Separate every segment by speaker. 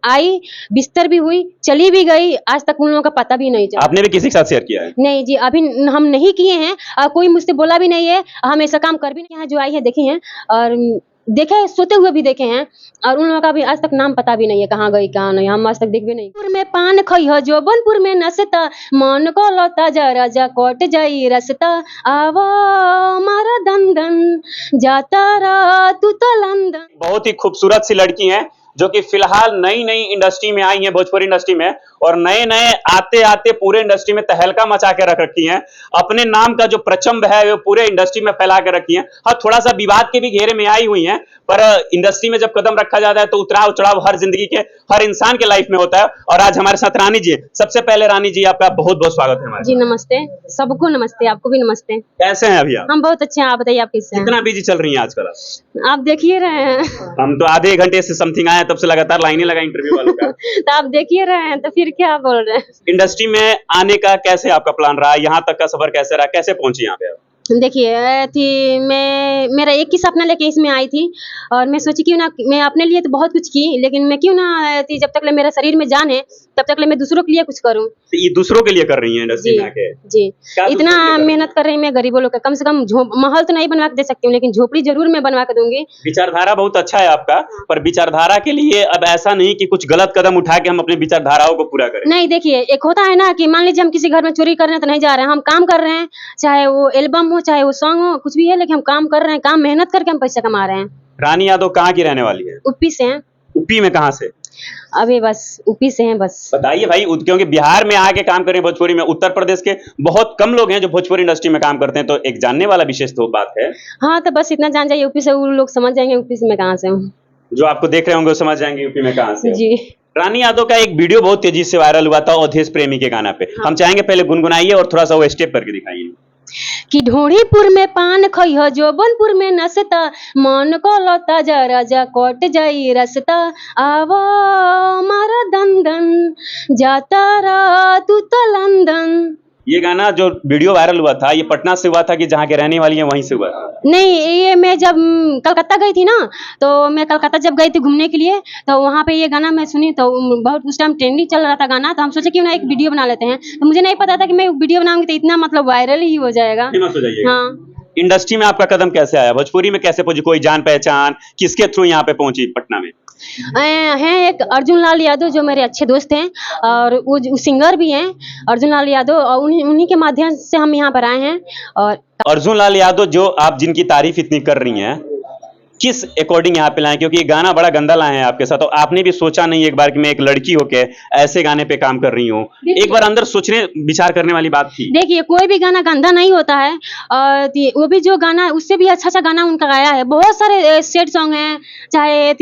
Speaker 1: आई, बिस्तर भी हुई, चली भी गई, आज तक उन लोगों का पता भी नहीं चला।
Speaker 2: आपने भी किसी के साथ शेयर किया है?
Speaker 1: नहीं जी, अभी हम नहीं किए हैं और कोई मुझसे बोला भी नहीं है। हम ऐसा काम कर भी नहीं है, जो आई है देखे हैं और देखे हैं, सोते हुए भी देखे हैं और उन लोगों का भी आज तक नाम पता भी नहीं है, कहाँ गई कहाँ नहीं, हम आज तक देख भी नहीं। पुर में पान खइह जोबनपुर में नसता, मन को लता जरा जा कट जाई रसता, आवा मारा दंदन जाता रा तू तो लंदन।
Speaker 2: बहुत ही खूबसूरत सी लड़की हैं जो कि फिलहाल नई नई इंडस्ट्री में आई हैं, भोजपुरी इंडस्ट्री में, और नए नए आते आते पूरे इंडस्ट्री में तहलका मचा के रख रखी हैं। अपने नाम का जो प्रचंड है वो पूरे इंडस्ट्री में फैला के रखी हैं। हाँ, थोड़ा सा विवाद के भी घेरे में आई हुई हैं, पर इंडस्ट्री में जब कदम रखा जाता है तो उतराव चढ़ाव हर जिंदगी के हर इंसान के लाइफ में होता है। और आज हमारे साथ रानी जी। सबसे पहले रानी जी, आपका बहुत बहुत स्वागत है हमारे।
Speaker 1: जी नमस्ते, सबको नमस्ते, आपको भी नमस्ते।
Speaker 2: कैसे हैं अभी आप?
Speaker 1: हम बहुत अच्छे हैं, आप बताइए आप कैसे हैं?
Speaker 2: कितना बिजी चल रही हैं आजकल आप?
Speaker 1: आप देख ही रहे हैं।
Speaker 2: हम तो आधे घंटे से समथिंग आए, तब से लगातार लाइनें लगा इंटरव्यू वालों का।
Speaker 1: तो आप देख ही रहे हैं, तो फिर क्या बोल रहे हैं?
Speaker 2: इंडस्ट्री में आने का कैसे आपका प्लान रहा? यहाँ तक का सफर कैसे रहा? कैसे पहुंची यहाँ पे आप?
Speaker 1: देखिए थी मेरा एक ही सपना लेके इसमें आई थी और मैं सोची क्यों ना मैं अपने लिए तो बहुत कुछ की, लेकिन मैं क्यों ना थी, जब तक ले मेरा शरीर में जान है तब तक ले मैं दूसरों के लिए कुछ करूं।
Speaker 2: तो ये दूसरों के लिए कर रही हैं इंडस्ट्री
Speaker 1: जी
Speaker 2: में आके?
Speaker 1: जी,
Speaker 2: क्या दूसरों के लिए
Speaker 1: इतना
Speaker 2: कर रही हैं?
Speaker 1: मेहनत कर रही हूँ मैं गरीबों लोग का, कम से कम महल तो नहीं बनवा के दे सकती हूँ, लेकिन झोपड़ी जरूर मैं बनवा के दूंगी।
Speaker 2: विचारधारा बहुत अच्छा है आपका, पर विचारधारा के लिए अब ऐसा नहीं कि कुछ गलत कदम उठा के हम अपनी विचारधाराओं को पूरा करें।
Speaker 1: नहीं देखिए, एक होता है ना कि मान लीजिए हम किसी घर में चोरी करने तो नहीं जा रहे हैं, हम काम कर रहे हैं, चाहे वो एल्बम हो चाहे वो सॉन्ग हो, कुछ भी है, लेकिन हम काम कर रहे हैं, काम मेहनत करके हम पैसा कमा रहे हैं।
Speaker 2: रानी यादव कहाँ की रहने वाली है?
Speaker 1: यूपी से हैं।
Speaker 2: यूपी में कहाँ से?
Speaker 1: अभी बस यूपी से हैं बस।
Speaker 2: बताइए भाई, क्योंकि बिहार में आके काम करें भोजपुरी में, उत्तर प्रदेश के बहुत कम लोग हैं जो भोजपुरी इंडस्ट्री में काम करते हैं, तो एक जानने वाला विशेष तो बात है।
Speaker 1: हाँ, तो बस इतना जान जाइए, यूपी से वो लोग समझ जाएंगे यूपी से मैं कहाँ से हूँ।
Speaker 2: जो आपको देख रहे होंगे वो समझ जाएंगे यूपी में कहाँ से हो।
Speaker 1: जी।
Speaker 2: रानी यादव का एक वीडियो बहुत तेजी से वायरल हुआ था अवधेश प्रेमी के गाना पे।
Speaker 1: हाँ।
Speaker 2: हम चाहेंगे पहले गुनगुनाइए और थोड़ा सा वो स्टेप करके दिखाइए।
Speaker 1: कि ढोड़ीपुर में पान खइह जोबनपुर में नसता, मन को लता जरा जा कट जाई रसता, आवा मारा दंदन जाता रा तू तो लंदन।
Speaker 2: ये गाना जो वीडियो वायरल हुआ था, ये पटना से हुआ था कि जहाँ के रहने वाली है वहीं से हुआ था?
Speaker 1: नहीं, ये मैं जब कलकत्ता गई थी ना, तो मैं कलकत्ता जब गई थी घूमने के लिए, तो वहाँ पे ये गाना मैं सुनी, तो बहुत उस टाइम ट्रेंडिंग चल रहा था गाना, तो हम सोचे क्यों ना एक वीडियो बना लेते हैं। तो मुझे नहीं पता था कि मैं वीडियो बनाऊंगी तो इतना मतलब वायरल ही हो जाएगा।
Speaker 2: फेमस हो जाइएगा।
Speaker 1: हाँ।
Speaker 2: इंडस्ट्री में आपका कदम कैसे आया? भोजपुरी में कैसे पहुंची? कोई जान पहचान किसके थ्रू यहाँ पे पहुंची पटना में?
Speaker 1: हैं एक अर्जुन लाल यादव जो मेरे अच्छे दोस्त हैं और वो सिंगर भी हैं, अर्जुन लाल यादव, और उन्हीं के माध्यम से हम यहाँ पर आए हैं। और
Speaker 2: अर्जुन लाल यादव, जो आप जिनकी तारीफ इतनी कर रही हैं, किस अकॉर्डिंग यहाँ पे लाए? क्योंकि ये गाना बड़ा गंदा लाए हैं आपके साथ, तो आपने भी सोचा नहीं एक बार कि मैं एक लड़की होके ऐसे गाने पे काम कर रही हूँ? एक बार अंदर सोचने विचार करने वाली बात थी।
Speaker 1: देखिए, कोई भी गाना गंदा नहीं होता है, और वो भी जो गाना उससे भी अच्छा गाना उनका गाया है। बहुत सारे सैड सॉन्ग हैं, चाहे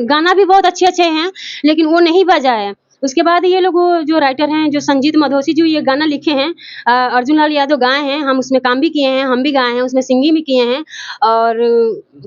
Speaker 1: गाना भी बहुत अच्छे अच्छे हैं, लेकिन वो नहीं बजा है। उसके बाद ये लोग जो राइटर हैं, जो संजीत मधोसी, जो ये गाना लिखे हैं, अर्जुन लाल यादव गाए हैं, हम उसमें काम भी किए हैं, हम भी गाए हैं, उसमें सिंगिंग भी किए हैं और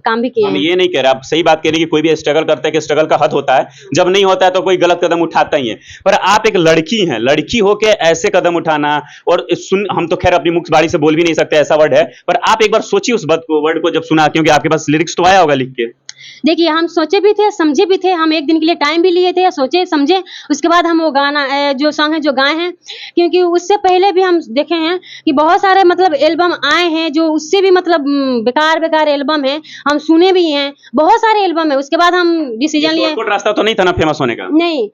Speaker 1: काम भी किए
Speaker 2: हम
Speaker 1: हैं।
Speaker 2: ये नहीं कह रहे, आप सही बात कह रहे हैं कि कोई भी स्ट्रगल करता है कि स्ट्रगल का हद होता है, जब नहीं होता है तो कोई गलत कदम उठाता ही है। पर आप एक लड़की हैं, लड़की होके ऐसे कदम उठाना, और हम तो खैर अपनी मुख्य बाणी से बोल भी नहीं सकते, ऐसा वर्ड है, पर आप एक बार सोचिए उस वर्ड को जब सुना, क्योंकि आपके पास लिरिक्स तो आया होगा लिख के।
Speaker 1: देखिए, हम सोचे भी थे, समझे भी थे, हम एक दिन के लिए टाइम भी लिए थे, सोचे समझे, उसके बाद हम वो गाना जो सॉन्ग है जो गाए हैं। क्योंकि उससे पहले भी हम देखे हैं कि बहुत सारे मतलब एल्बम आए हैं जो उससे भी मतलब बेकार एल्बम है, हम सुने भी हैं, बहुत सारे एल्बम है। उसके बाद हम डिसीजन लिए।
Speaker 2: शॉर्टकट रास्ता तो नहीं था ना फेमस होने का?
Speaker 1: नहीं,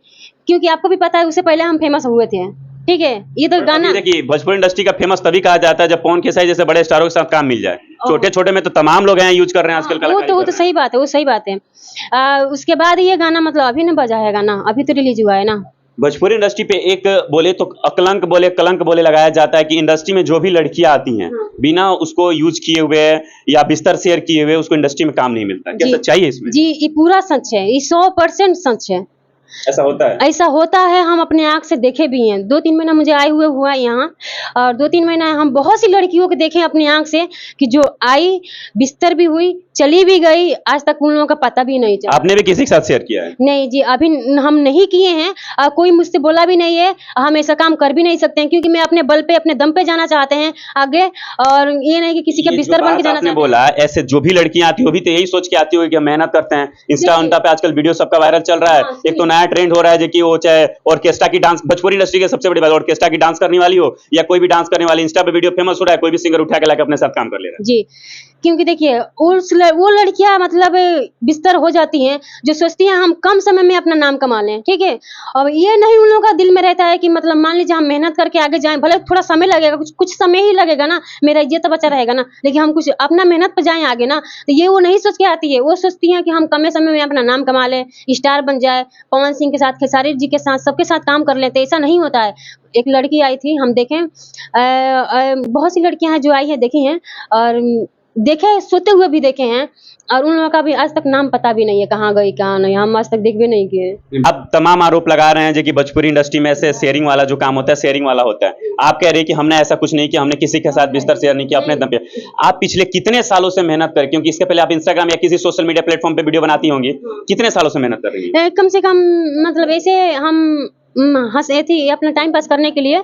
Speaker 1: क्योंकि आपको भी पता है उससे पहले हम फेमस हुए थे, ठीक है। ये तो गाना
Speaker 2: देखिए, भोजपुरी इंडस्ट्री का फेमस तभी कहा जाता है जब पवन खेसारी जैसे बड़े स्टारों के साथ काम मिल जाए। छोटे छोटे में तो तमाम लोग हैं यूज कर रहे हैं आजकल।
Speaker 1: वो तो सही बात है, वो सही बात है। उसके बाद ये गाना मतलब अभी न बजा है, गाना अभी तो रिलीज हुआ है ना।
Speaker 2: भोजपुरी इंडस्ट्री पे एक बोले तो अकलंक बोले कलंक बोले लगाया जाता है कि इंडस्ट्री में जो भी लड़कियां आती हैं, बिना उसको यूज किए हुए या बिस्तर शेयर किए हुए उसको इंडस्ट्री में काम नहीं मिलता। क्या सच्चाई है इसमें?
Speaker 1: जी, ये पूरा सच है, ये 100% सच है।
Speaker 2: ऐसा होता है?
Speaker 1: ऐसा होता है, हम अपने आँख से देखे भी हैं। 2-3 महीना मुझे आए हुए हुआ यहाँ, और 2-3 महीना हम बहुत सी लड़कियों को देखे अपनी आँख से कि जो आई, बिस्तर भी हुई, चली भी गई, आज तक उन लोगों का पता भी नहीं चला।
Speaker 2: आपने भी किसी के साथ शेयर किया है?
Speaker 1: नहीं जी, अभी हम नहीं किए हैं। कोई मुझसे बोला भी नहीं है, हम ऐसा काम कर भी नहीं सकते हैं, क्योंकि मैं अपने बल पे, अपने दम पे जाना चाहते हैं आगे, और ये नहीं कि किसी के
Speaker 2: ये
Speaker 1: बिस्तर
Speaker 2: जो
Speaker 1: बन के
Speaker 2: बात
Speaker 1: जाना
Speaker 2: आपने
Speaker 1: चाहते हैं।
Speaker 2: बोला, ऐसे जो भी लड़कियां आती है वो भी तो यही सोच के आती होगी कि हम मेहनत करते हैं। इंस्टा
Speaker 1: देखिए-
Speaker 2: उनटा पे आजकल वीडियो सबका वायरल चल रहा है।
Speaker 1: हाँ,
Speaker 2: एक तो नया ट्रेंड हो रहा है जो कि वो चाहे ऑर्केस्ट्रा की डांस, भोजपुरी इंडस्ट्री के सबसे बड़ी बात, ऑर्केस्ट्रा की डांस करने वाली हो या कोई भी डांस करने वाली, इंस्टा पे वीडियो फेमस हो रहा है, कोई भी सिंगर उठा के लाके अपने साथ काम कर ले रहा है।
Speaker 1: जी, क्योंकि देखिए वो लड़कियां मतलब बिस्तर हो जाती हैं, जो सोचती हैं हम कम समय में अपना नाम कमा लें, ठीक है। अब ये नहीं उन लोगों का दिल में रहता है कि मतलब मान लीजिए हम मेहनत करके आगे जाएं, भले थोड़ा समय लगेगा, कुछ समय ही लगेगा ना, मेरा इज्जत तो बचा रहेगा ना, लेकिन हम कुछ अपना मेहनत पर जाएं आगे ना, तो ये वो नहीं सोच के आती है। वो सोचती हैं कि हम कम समय में अपना नाम कमा लें, स्टार बन जाए, पवन सिंह के साथ, खेसारी जी के साथ, सबके साथ काम कर लेते। ऐसा नहीं होता है। एक लड़की आई थी, हम देखें, बहुत सी लड़कियां हैं जो आई है, देखी हैं, और देखे, सोते हुए भी देखे हैं, और उन लोगों का भी आज तक नाम पता भी नहीं है, कहाँ गई कहाँ नहीं, हम आज तक देख भी नहीं किए।
Speaker 2: अब तमाम आरोप लगा रहे हैं जो कि भोजपुरी इंडस्ट्री में ऐसे शेयरिंग वाला जो काम होता है, शेयरिंग वाला होता है। आप कह रहे हैं कि हमने ऐसा कुछ नहीं किया, हमने किसी के साथ बिस्तर शेयर नहीं किया अपने दम पे। आप पिछले कितने सालों से मेहनत कर, क्योंकि इसके पहले आप इंस्टाग्राम या किसी सोशल मीडिया प्लेटफॉर्म पे वीडियो बनाती होंगी, कितने सालों से मेहनत कर रही है?
Speaker 1: कम से कम मतलब ऐसे हम हंस थी अपना टाइम पास करने के लिए।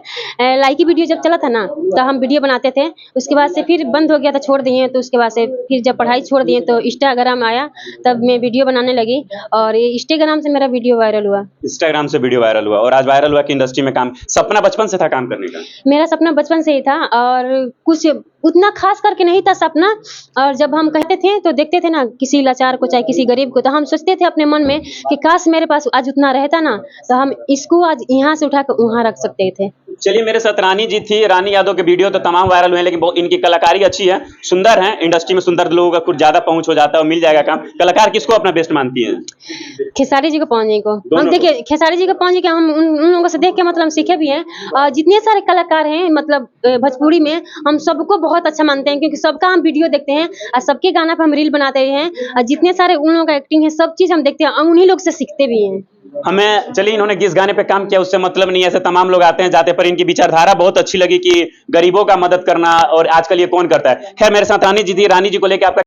Speaker 1: लाइकी वीडियो जब चला था ना, तो हम वीडियो बनाते थे, उसके बाद से फिर बंद हो गया था, छोड़ दिए। तो उसके बाद से फिर जब पढ़ाई छोड़ दिए तो इंस्टाग्राम आया, तब मैं वीडियो बनाने लगी, और ये इंस्टाग्राम से मेरा वीडियो वायरल हुआ।
Speaker 2: इंस्टाग्राम से वीडियो वायरल हुआ, और आज वायरल हुआ कि इंडस्ट्री में काम, सपना बचपन से था काम करने का?
Speaker 1: मेरा सपना बचपन से ही था, और कुछ उतना खास करके नहीं था सपना। और जब हम कहते थे तो देखते थे ना किसी लाचार को, चाहे किसी गरीब को, तो हम सोचते थे अपने मन में कि काश मेरे पास आज उतना रहता ना, तो हम इसको आज यहाँ से उठाकर वहाँ रख सकते थे।
Speaker 2: चलिए, मेरे साथ रानी जी थी। रानी यादव के वीडियो तो तमाम वायरल हुए हैं, लेकिन इनकी कलाकारी अच्छी है, सुंदर है। इंडस्ट्री में सुंदर लोगों का कुछ ज्यादा पहुंच हो जाता है और मिल जाएगा काम। कलाकार किसको अपना बेस्ट मानती है?
Speaker 1: खेसारी जी को, पवन जी को।
Speaker 2: दोनों
Speaker 1: हम देखिए खेसारी जी को, पवन जी को, हम उन लोगों से देख के मतलब हम सीखे भी हैं। और जितने सारे कलाकार हैं मतलब भोजपुरी में, हम सबको बहुत अच्छा मानते हैं, क्योंकि सबका हम वीडियो देखते हैं, और सबके गाना पर हम रील बनाते हैं, और जितने सारे उन लोगों का एक्टिंग है, सब चीज हम देखते हैं, और उन्हीं लोग से सीखते भी हैं।
Speaker 2: हमें, चलिए, इन्होंने किस गाने पे काम किया उससे मतलब नहीं है, ऐसे तमाम लोग आते हैं जाते, पर इनकी विचारधारा बहुत अच्छी लगी कि गरीबों का मदद करना, और आजकल ये कौन करता है। खैर, मेरे साथ रानी जी थी। रानी जी को लेकर आपका